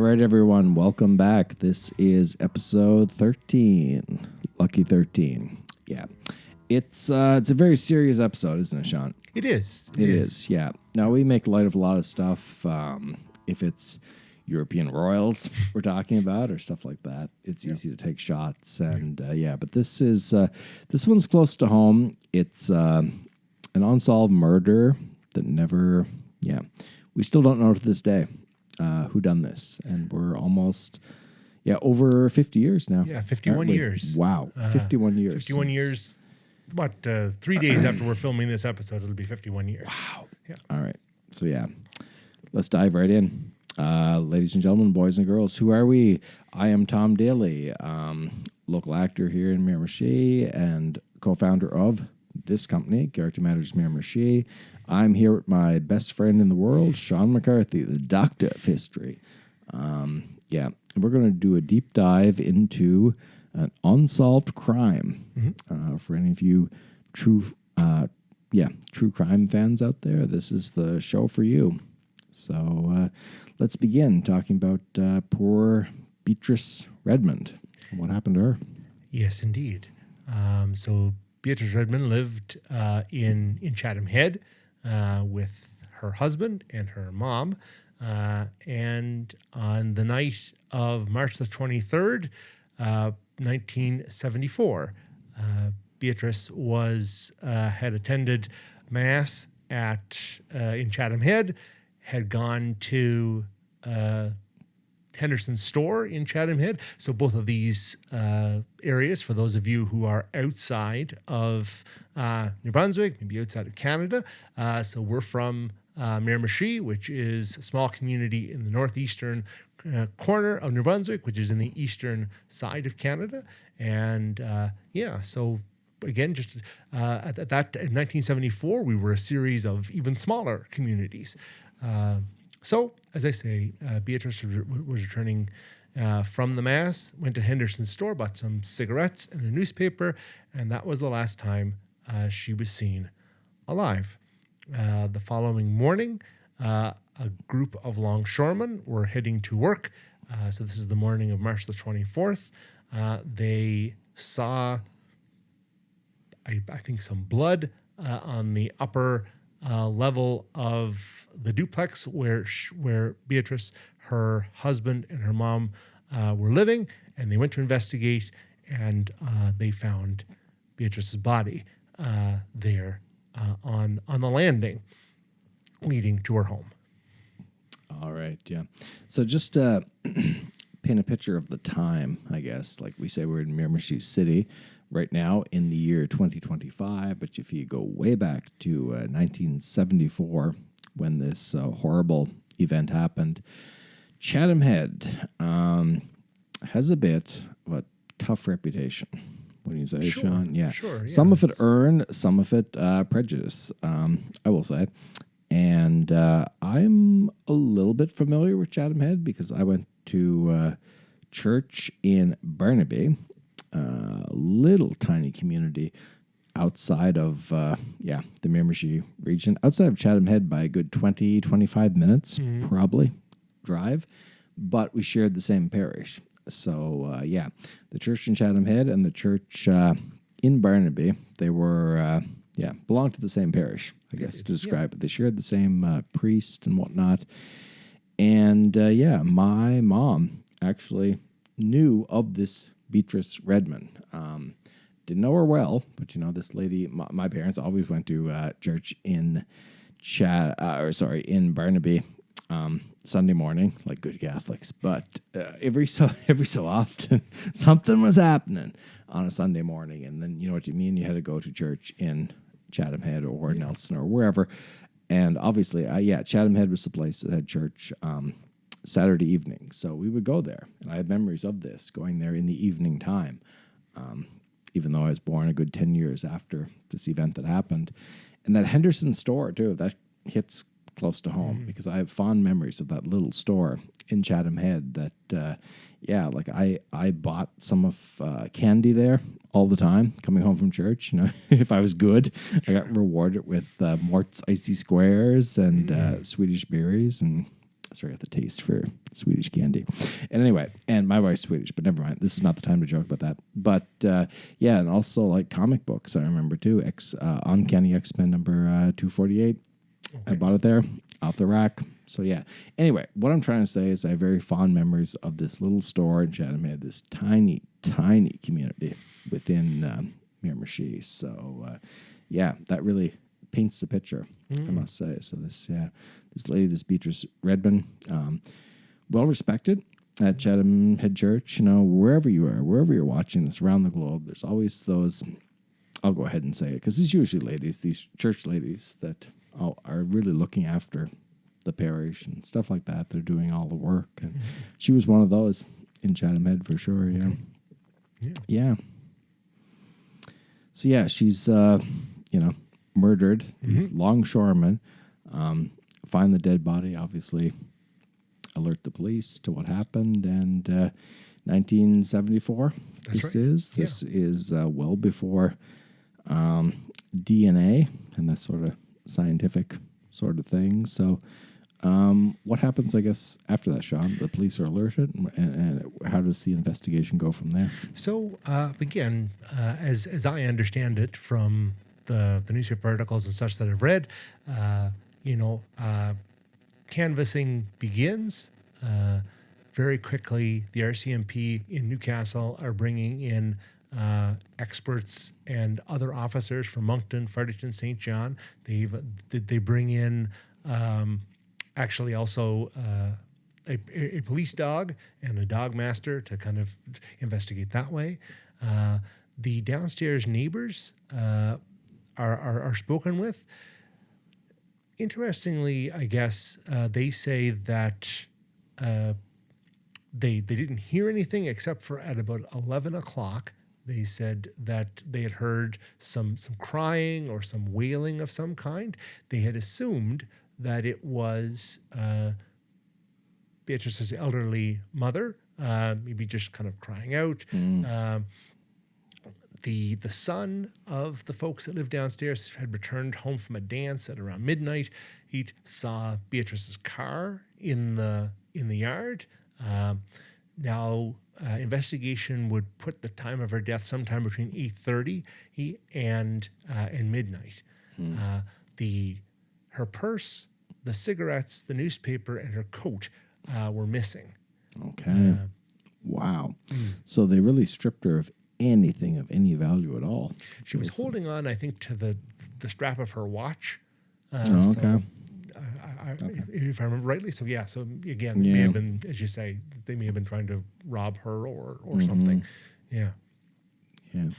right, everyone. Welcome back. This is episode 13. Lucky 13. Yeah. It's a very serious episode, isn't it, Sean? It is. It is, yeah. Now, we make light of a lot of stuff. If it's European royals we're talking about or stuff like that, it's easy to take shots. And, but this one's close to home. It's an unsolved murder that never, we still don't know to this day who done this. And we're almost, over 50 years now. Yeah, 51 years. Wow, 51 years. 51 years. What, 3 days after we're filming this episode, it'll be 51 years. Wow. Yeah. All right. So, let's dive right in. Ladies and gentlemen, boys and girls, who are we? I am Tom Daly, local actor here in Miramichi and co-founder of this company, Character Matters Miramichi. I'm here with my best friend in the world, Sean McCarthy, the doctor of history. We're going to do a deep dive into an unsolved crime. For any of you true crime fans out there, this is the show for you. So let's begin talking about poor Beatrice Redmond. What happened to her? Yes, indeed. So Beatrice Redmond lived in Chatham Head with her husband and her mom. And on the night of March the 23rd, 1974, Beatrice had attended Mass in Chatham Head, had gone to Henderson's store in Chatham Head. So both of these areas, for those of you who are outside of New Brunswick, maybe outside of Canada. So we're from Miramichi, which is a small community in the northeastern corner of New Brunswick, which is in the eastern side of Canada. And so again, just at that in 1974, we were a series of even smaller communities. So, as I say, Beatrice was returning from the Mass, went to Henderson's store, bought some cigarettes and a newspaper, and that was the last time she was seen alive. The following morning, a group of longshoremen were heading to work. So this is the morning of March the 24th. They saw, I think, some blood on the upper level of the duplex where Beatrice, her husband, and her mom were living, and they went to investigate, and they found Beatrice's body there on the landing leading to her home. All right, yeah. So just paint a picture of the time, I guess. Like we say, we're in Miramichi City right now in the year 2025, but if you go way back to 1974 when this horrible event happened, Chatham Head has a bit of a tough reputation. What do you say, Sean? Yeah. Sure. Some of it earned, some of it prejudice, I will say. And I'm a little bit familiar with Chatham Head because I went to church in Burnaby, little tiny community outside of the Miramichi region, outside of Chatham Head by a good 20, 25 minutes, probably, drive. But we shared the same parish. So, the church in Chatham Head and the church in Burnaby, they were, belonged to the same parish, I guess, to describe it. They shared the same priest and whatnot. And, my mom actually knew of this Beatrice Redmond. Didn't know her well, but, this lady, my parents always went to church in in Burnaby Sunday morning, like good Catholics. But every so often, something was happening on a Sunday morning. And then, you know what you mean? You had to go to church in Chatham Head or Nelson or wherever. And obviously, Chatham Head was the place that had church Saturday evening. So we would go there. And I have memories of this, going there in the evening time, even though I was born a good 10 years after this event that happened. And that Henderson store, too, that hits close to home because I have fond memories of that little store in Chatham Head that, I bought some of candy there all the time coming home from church. If I was good, I got rewarded with Mort's Icy Squares and Swedish berries. And Sorry, I got the taste for Swedish candy. And anyway, and my wife's Swedish, but never mind. This is not the time to joke about that. But yeah, and also like comic books, I remember too. Uncanny X-Men number 248. Okay. I bought it there off the rack. So yeah. Anyway, what I'm trying to say is I have very fond memories of this little store in Chatham Head, this tiny, tiny community within Miramichi. So yeah, that really paints the picture, I must say. So this lady, this Beatrice Redmond, well respected at Chatham Head Church. You know, wherever you are, wherever you're watching this around the globe, there's always those. I'll go ahead and say it because it's usually ladies, these church ladies that are really looking after the parish and stuff like that. They're doing all the work, and she was one of those in Chatham Head for sure. Yeah, okay. Yeah. So yeah, she's murdered. These longshoremen find the dead body, obviously alert the police to what happened, and 1974 this is well before DNA and that sort of scientific sort of thing. So what happens, I guess, after that, Sean? The police are alerted, and how does the investigation go from there? So again, as I understand it from the newspaper articles and such that I've read, canvassing begins. Very quickly, the RCMP in Newcastle are bringing in experts and other officers from Moncton, Fredericton, St. John. They bring in actually also a police dog and a dog master to kind of investigate that way. The downstairs neighbors are spoken with. Interestingly, I guess they say that they didn't hear anything except for at about 11 o'clock. They said that they had heard some crying or some wailing of some kind. They had assumed that it was Beatrice's elderly mother, maybe just kind of crying out. The son of the folks that lived downstairs had returned home from a dance at around midnight. He saw Beatrice's car in the yard. Now, investigation would put the time of her death sometime between 8:30 and midnight. Her purse, the cigarettes, the newspaper, and her coat were missing. Okay. Wow. So they really stripped her of anything of any value at all. She was holding on, I think, to the strap of her watch. Okay. So, if I remember rightly. So yeah. So again, it may have been, as you say, they may have been trying to rob her or something. Yeah. Yeah.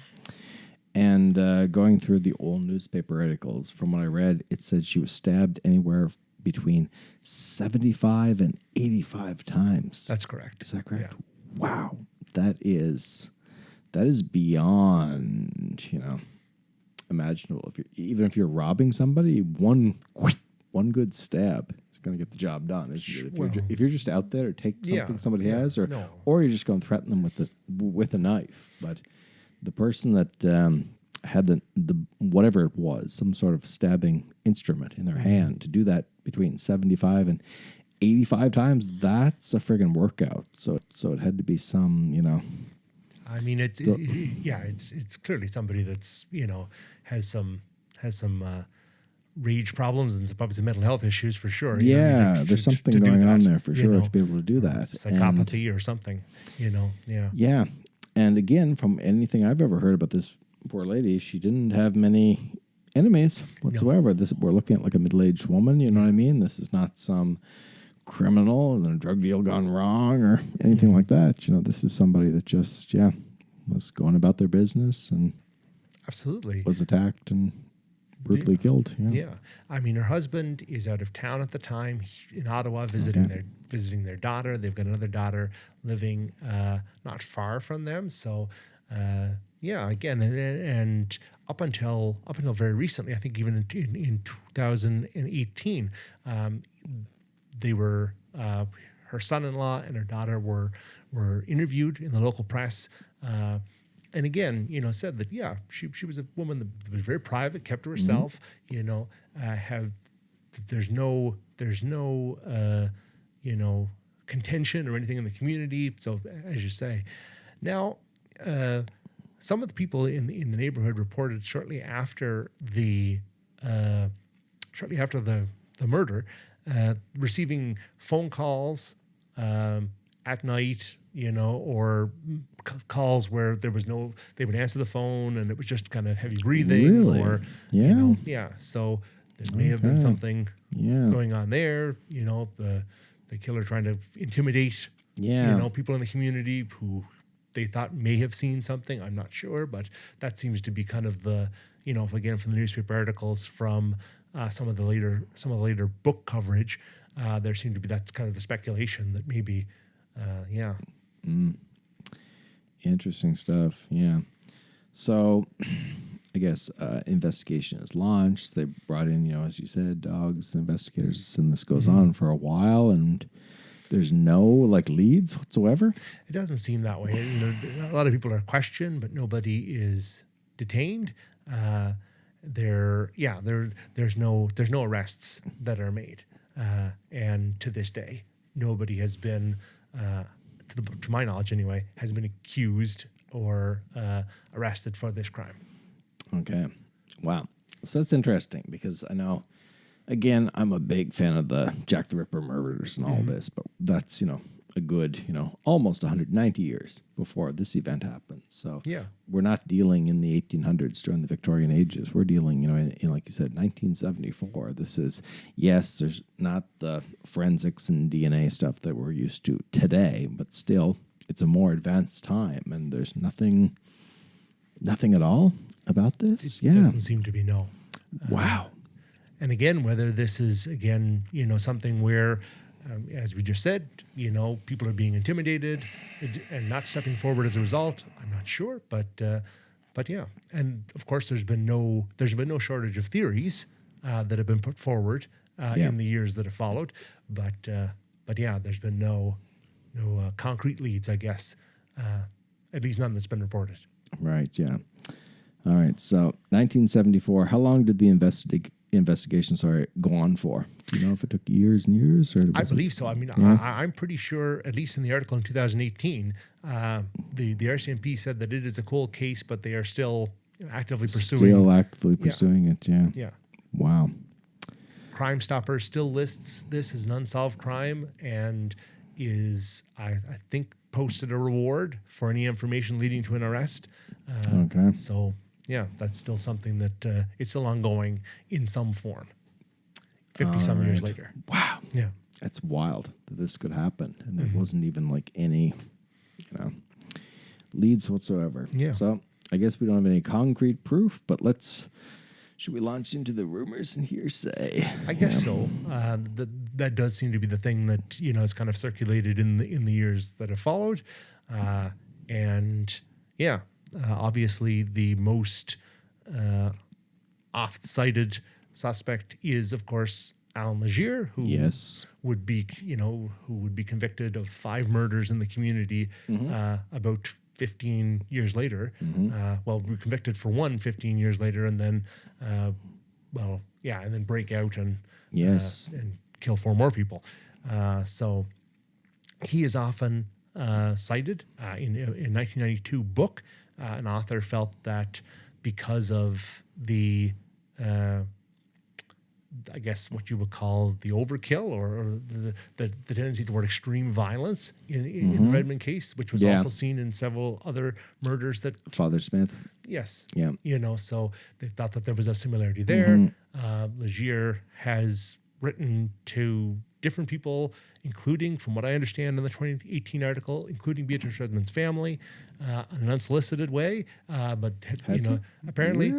And going through the old newspaper articles, from what I read, it said she was stabbed anywhere between 75 and 85 times. That's correct. Is that correct? Yeah. Wow. That is beyond, imaginable. If you're robbing somebody, one good stab is going to get the job done, isn't it? If you're just out there to take something somebody has, or you're just going to threaten them with a knife. But the person that had the whatever it was, some sort of stabbing instrument in their hand, to do that between 75 and 85 times, that's a friggin' workout. So it had to be some, I mean, it's clearly somebody that's has some rage problems and probably some mental health issues for sure. Yeah, there's something going on there for sure to be able to do that. Psychopathy or something, Yeah. Yeah, and again, from anything I've ever heard about this poor lady, she didn't have many enemies whatsoever. No. We're looking at like a middle-aged woman. You know what I mean? This is not some criminal and a drug deal gone wrong or anything like that. This is somebody that just was going about their business and absolutely was attacked and brutally killed. Yeah. I mean, her husband is out of town at the time in Ottawa visiting their daughter. They've got another daughter living not far from them. So again, and up until very recently, I think even in 2018, they were her son-in-law and her daughter were interviewed in the local press. And again, said that she was a woman that was very private, kept to herself. There's no contention or anything in the community. So, as you say, now some of the people in the neighborhood reported shortly after the murder, receiving phone calls at night, or calls where they would answer the phone and it was just kind of heavy breathing, Really? or Yeah. So there may have been something Yeah. going on there. The killer trying to intimidate Yeah. people in the community who they thought may have seen something. I'm not sure, but that seems to be kind of the, again, from the newspaper articles, from some of the later book coverage, there seemed to be, that's kind of the speculation that maybe, Interesting stuff. Yeah. So, I guess investigation is launched. They brought in, as you said, dogs, investigators, and this goes on for a while, and there's no leads whatsoever. It doesn't seem that way. A lot of people are questioned, but nobody is detained. There's no arrests that are made, and to this day, nobody has been, to my knowledge anyway, has been accused or arrested for this crime. Okay. Wow. So that's interesting because I know, again, I'm a big fan of the Jack the Ripper murders and all this, but that's, a good, almost 190 years before this event happened. So we're not dealing in the 1800s during the Victorian ages. We're dealing, in like you said, 1974. This is, yes, there's not the forensics and DNA stuff that we're used to today, but still, it's a more advanced time, and there's nothing at all about this. It doesn't seem to be, no. Wow. And again, whether this is, something where, as we just said, people are being intimidated and not stepping forward as a result, I'm not sure. But yeah. And of course, there's been no shortage of theories that have been put forward in the years that have followed. But yeah, there's been no concrete leads, I guess, at least none that's been reported. Right, yeah. All right, so 1974, how long did the investigation go on for? Do you know if it took years and years? Or I believe so. I mean, I'm pretty sure, at least in the article in 2018, the RCMP said that it is a cold case, but they are still actively pursuing it, yeah. Yeah. Wow. Crime Stoppers still lists this as an unsolved crime and is, I think, posted a reward for any information leading to an arrest. Okay. So, yeah, that's still something that it's still ongoing in some form. 50-some years later. Wow. Yeah. That's wild that this could happen. And there wasn't even any, leads whatsoever. Yeah. So I guess we don't have any concrete proof, but should we launch into the rumors and hearsay? I guess so. That does seem to be the thing that, has kind of circulated in the years that have followed. And yeah, obviously the most oft-cited suspect is, of course, Alan Legier, who would be, convicted of 5 murders in the community about 15 years later. We convicted for 15 years later, and then, and then break out and kill 4 more people. So he is often cited in a 1992 book. An author felt that because of the I guess what you would call the overkill or the tendency toward extreme violence in the Redmond case, which was also seen in several other murders that Father Smith. Yes. Yeah. So they thought that there was a similarity there. Legier has written to different people, including, from what I understand in the 2018 article, including Beatrice Redmond's family, in an unsolicited way, but apparently,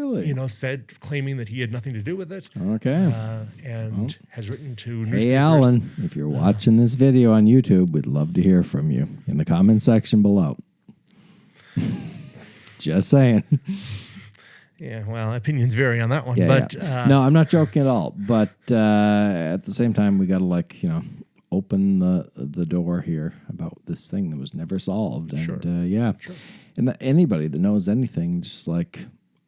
said, claiming that he had nothing to do with it. Okay. And has written to newspapers. Hey, Alan, if you're watching this video on YouTube, we'd love to hear from you in the comment section below. Just saying. Yeah, well, opinions vary on that one. No, I'm not joking at all. But at the same time, we got to open the door here about this thing that was never solved. And Sure. And anybody that knows anything, just I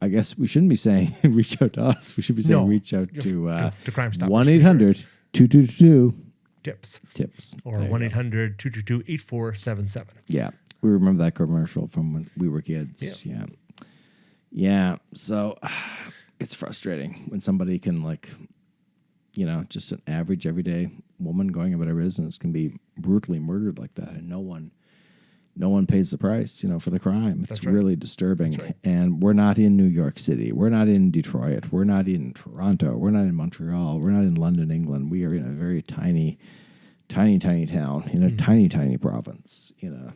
guess we shouldn't be saying reach out to us. We should be saying reach out to Crime Stoppers. 1-800-222 tips. Tips. Or There you go. 1-800-222-8477. Yeah. We remember that commercial from when we were kids. Yeah. Yeah. So it's frustrating when somebody can, like, just an average everyday woman going about her business can be brutally murdered like that, and no one pays the price, for the crime. It's That's right. really disturbing. That's right. And we're not in New York City. We're not in Detroit. We're not in Toronto. We're not in Montreal. We're not in London, England. We are in a very tiny town in a tiny province Yeah.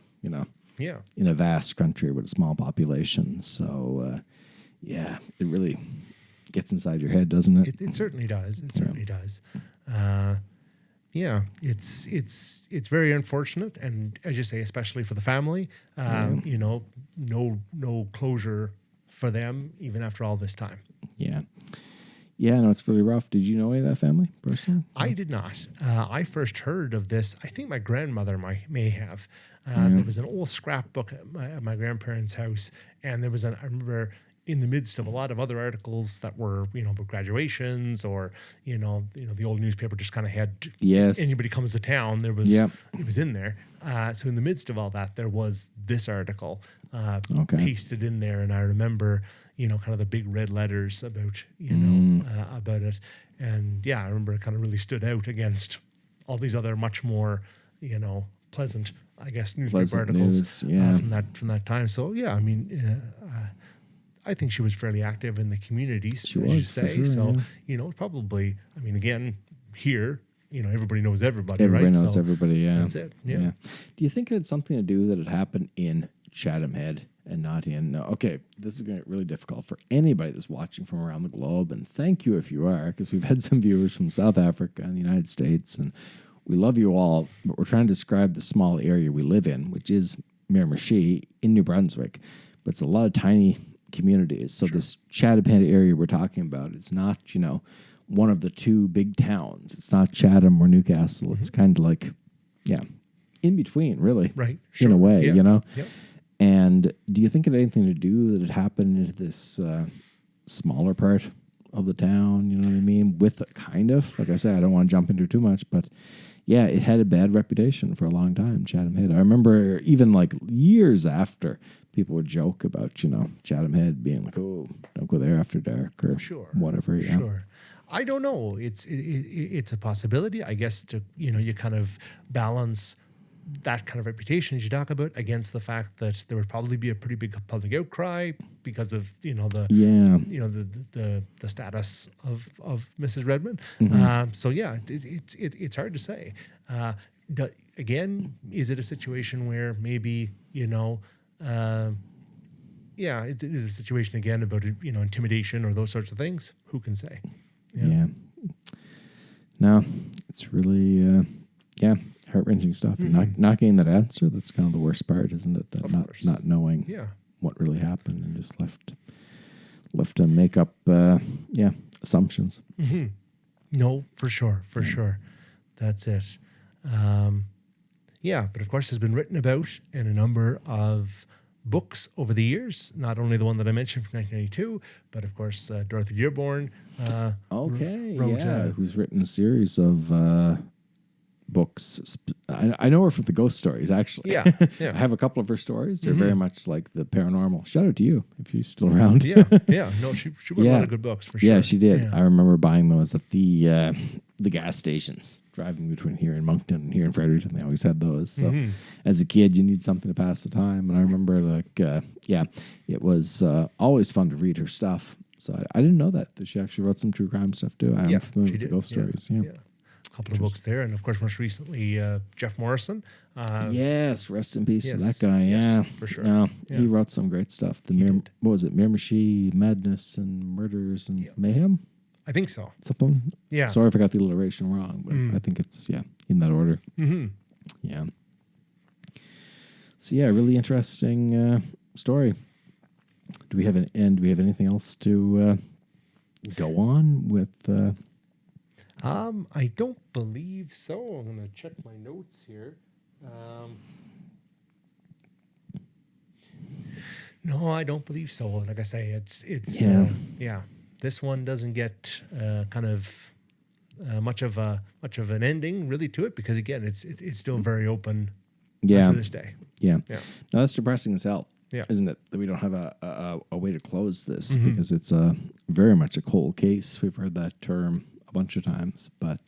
in a vast country with a small population. So, it really gets inside your head, doesn't it? It certainly does. It certainly does. It's very unfortunate, and as you say, especially for the family. No closure for them even after all this time. Yeah. Yeah, no, it's really rough. Did you know any of that family personally? I did not. I first heard of this. I think my grandmother may have. There was an old scrapbook at my grandparents' house, and I remember in the midst of a lot of other articles that were, about graduations or, the old newspaper just kind of had anybody comes to town. It was in there. So in the midst of all that, there was this article pasted in there, and I remember, kind of the big red letters about, about it. And yeah, I remember it kind of really stood out against all these other much more, pleasant, I guess, newspaper articles from that time. So yeah, I mean, I think she was fairly active in the communities, as you say. So, probably, I mean, again, here, everybody knows everybody, right? Everybody knows everybody, yeah. That's it, yeah. Do you think it had something to do that it happened in Chatham Head and not in... No, okay, this is going to get really difficult for anybody that's watching from around the globe, and thank you if you are, because we've had some viewers from South Africa and the United States, and we love you all, but we're trying to describe the small area we live in, which is Miramichi in New Brunswick, but it's a lot of tiny communities. So this Chatham Head area we're talking about is not, one of the two big towns. It's not Chatham or Newcastle. It's kind of like, in between, really. Right. In a way, Yep. And do you think it had anything to do that it happened in this smaller part of the town, you know what I mean? With kind of, like I said, I don't want to jump into too much, but yeah, it had a bad reputation for a long time, Chatham Head. I remember even like years after, people would joke about, Chatham Head being like, oh, don't go there after dark or whatever. Yeah. Sure. I don't know. It's a possibility, I guess, to, you kind of balance that kind of reputation as you talk about against the fact that there would probably be a pretty big public outcry because of, the status of Mrs. Redmond. So yeah, it's hard to say. Again, is it a situation where maybe, it is a situation again about, intimidation or those sorts of things? Who can say? Yeah. No, it's really, heart-wrenching stuff. And not getting that answer, that's kind of the worst part, isn't it? That not knowing what really happened and just left to make up, assumptions. Mm-hmm. No, for sure. That's it. But of course, has been written about in a number of books over the years. Not only the one that I mentioned from 1992, but of course, Dorothy Dearborn. Wrote, who's written a series of books. I know her from the ghost stories, actually. Yeah. I have a couple of her stories. They're very much like the paranormal. Shout out to you if you're still around. No, she wrote a lot of good books for sure. Yeah, she did. Yeah. I remember buying those at the gas stations, driving between here in Moncton and here in Fredericton. They always had those. So as a kid, you need something to pass the time. And I remember, it was always fun to read her stuff. So I didn't know that she actually wrote some true crime stuff too. I'm familiar with the ghost stories. Yeah. A couple of books there, and of course, most recently, Jeff Morrison. Yes, rest in peace to that guy. Yes, for sure. No, he wrote some great stuff. What was it? Miramichi Madness and Murders and Mayhem. I think so. Something. Yeah. Sorry if I got the alliteration wrong, but I think it's in that order. Mm-hmm. Yeah. So really interesting story. Do we have anything else to go on with? I don't believe so. I'm going to check my notes here. No, I don't believe so. Like I say, it's this one doesn't get kind of much of an ending really to it, because again, it's still very open Yeah. to this day. Yeah. Yeah. No, that's depressing as hell. Yeah. Isn't it? That we don't have a way to close this Mm-hmm. because it's very much a cold case. We've heard that term a bunch of times, but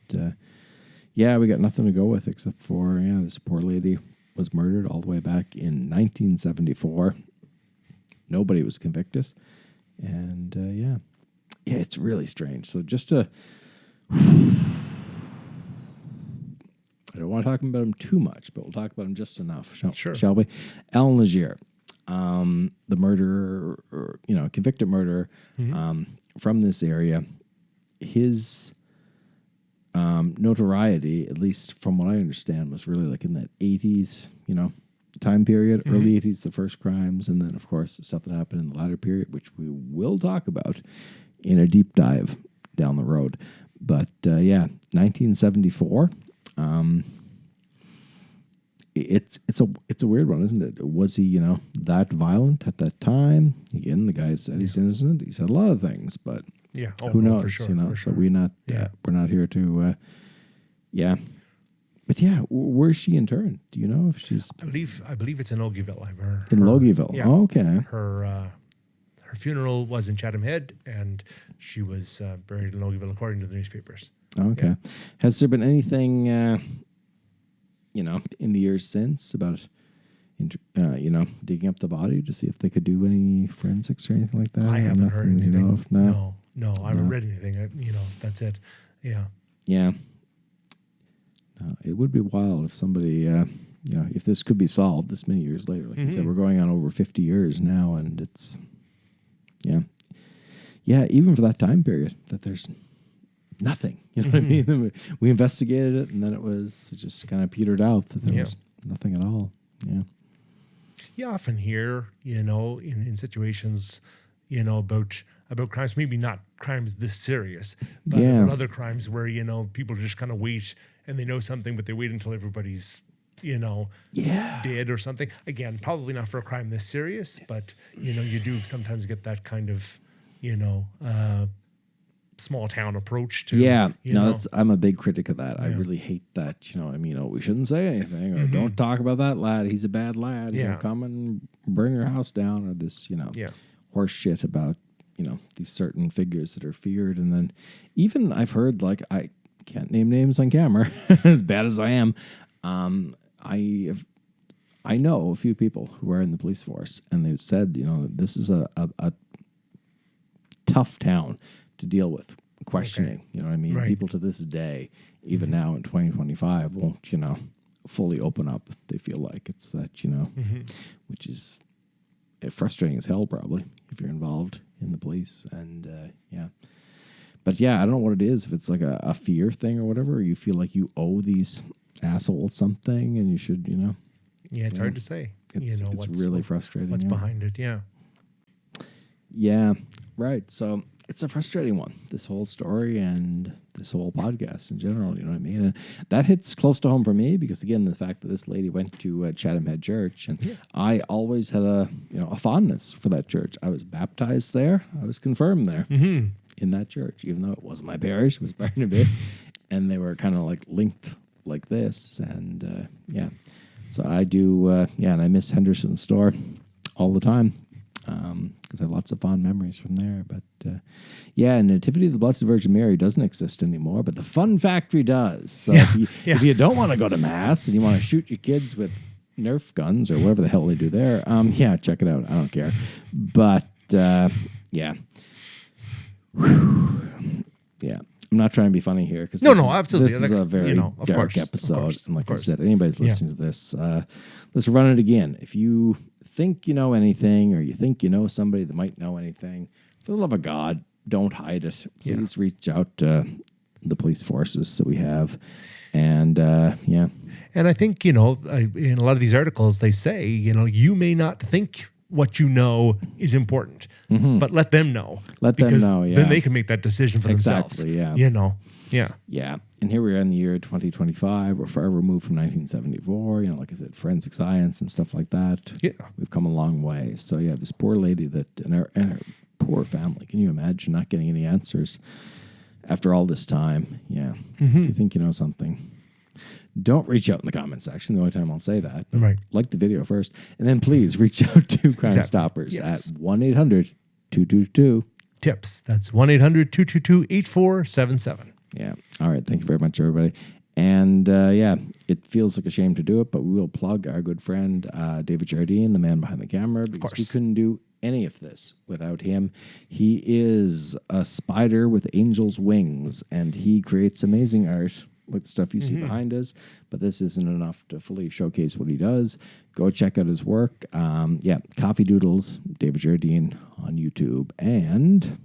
yeah, we got nothing to go with except for this poor lady was murdered all the way back in 1974. Nobody was convicted, and yeah, it's really strange. So just to, I don't want to talk about him too much, but we'll talk about him just enough, Sure. shall we? Alan Legier, the murderer, or, convicted murderer from this area. His notoriety, at least from what I understand, was really like in that 80s, time period, early 80s, the first crimes, and then, of course, the stuff that happened in the latter period, which we will talk about in a deep dive down the road. But, 1974... it's a weird one, isn't it? Was he, that violent at that time? Again, the guy said he's innocent. He said a lot of things, but Yeah. who knows? For sure, So for sure. we're not here to, But where's she interned? Do you know if she's I believe it's in Ogieville. in Logieville? Yeah. Oh, okay. Her funeral was in Chatham Head, and she was buried in Logieville, according to the newspapers. Okay. Has there been anything, in the years since about, digging up the body to see if they could do any forensics or anything like that? I haven't heard Nothing, anything. No. I haven't read anything. That's it. Yeah. Yeah. No, it would be wild if somebody, if this could be solved this many years later. Like you said, we're going on over 50 years now, and it's, even for that time period, that there's nothing. You know what I mean? We investigated it, and then it just kind of petered out that there was nothing at all. Yeah. You often hear, in situations, about crimes, maybe not crimes this serious, but about other crimes where, people just kind of wait and they know something, but they wait until everybody's, dead or something. Again, probably not for a crime this serious, but, you do sometimes get that kind of, small town approach to I'm a big critic of that. I really hate that. We shouldn't say anything, or don't talk about that lad. He's a bad lad. He'll come and burn your house down, or this horse shit about these certain figures that are feared. And then even I've heard, like, I can't name names on camera as bad as I am. I know a few people who are in the police force, and they've said this is a tough town to deal with questioning. Okay. You know what I mean? Right. People to this day, even now in 2025, won't, fully open up. They feel like it's that, which is frustrating as hell, probably, if you're involved in the police. And, But, I don't know what it is. If it's like a fear thing or whatever, or you feel like you owe these assholes something and you should, Yeah, it's hard to say. It's really frustrating. What's behind it, yeah. Yeah, right. So it's a frustrating one, this whole story and this whole podcast in general, you know what I mean? And that hits close to home for me because, again, the fact that this lady went to Chatham Head Church, and I always had a fondness for that church. I was baptized there. I was confirmed there in that church, even though it wasn't my parish. It was Barnaby. And they were kind of like linked like this. And, so I do, and I miss Henderson's store all the time. Because I have lots of fond memories from there. But, Nativity of the Blessed Virgin Mary doesn't exist anymore, but the Fun Factory does. So if you don't want to go to Mass and you want to shoot your kids with Nerf guns or whatever the hell they do there, check it out. I don't care. But, I'm not trying to be funny here. Cause absolutely. This is a very dark episode. And like I said, anybody's listening to this, let's run it again. If you think you know anything, or you think you know somebody that might know anything, for the love of God, don't hide it. Please reach out to the police forces that we have. And, And I think, in a lot of these articles, they say, you may not think what you know is important, but let them know. Then they can make that decision for themselves. Exactly, Yeah. And here we are in the year 2025. We're far removed from 1974. Like I said, forensic science and stuff like that. Yeah. We've come a long way. So, this poor lady and her poor family. Can you imagine not getting any answers after all this time, yeah, if you think you know something, don't reach out in the comment section. The only time I'll say that. Right. Like the video first, and then please reach out to Crime Stoppers Yes. at 1-800-222. Tips. That's 1-800-222-8477. Yeah. All right. Thank you very much, everybody. And yeah, it feels like a shame to do it, but we will plug our good friend David Jardine, the man behind the camera, because we couldn't do any of this without him. He is a spider with angel's wings, and he creates amazing art like the stuff you see behind us. But this isn't enough to fully showcase what he does. Go check out his work. Yeah, Coffee Doodles, David Jardine on YouTube, and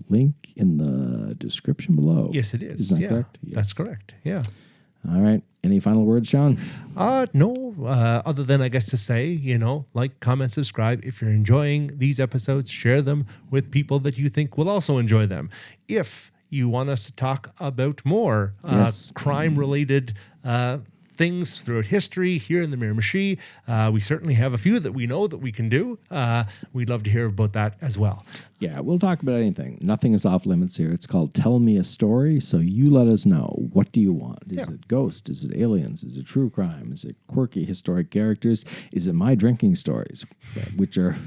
link in the description below. Yes, it is. Is that correct? Yes. That's correct. Yeah. All right. Any final words, Sean? No, other than I guess to say, like, comment, subscribe. If you're enjoying these episodes, share them with people that you think will also enjoy them. If you want us to talk about more crime-related things throughout history here in the Miramichi, we certainly have a few that we know that we can do. We'd love to hear about that as well. Yeah, we'll talk about anything. Nothing is off limits here. It's called Tell Me a Story, so you let us know. What do you want? Is it ghosts? Is it aliens? Is it true crime? Is it quirky historic characters? Is it my drinking stories, which are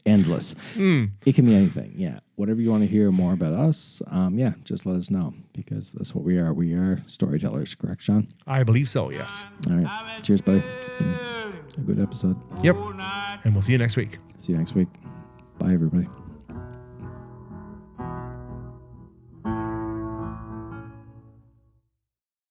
endless? It can be anything. Yeah, whatever you want to hear more about us, yeah, just let us know, because that's what we are. We are storytellers, correct, Sean? I believe so, yes. All right. Cheers, buddy. It's been a good episode. Yep. And we'll see you next week. See you next week. Bye, everybody.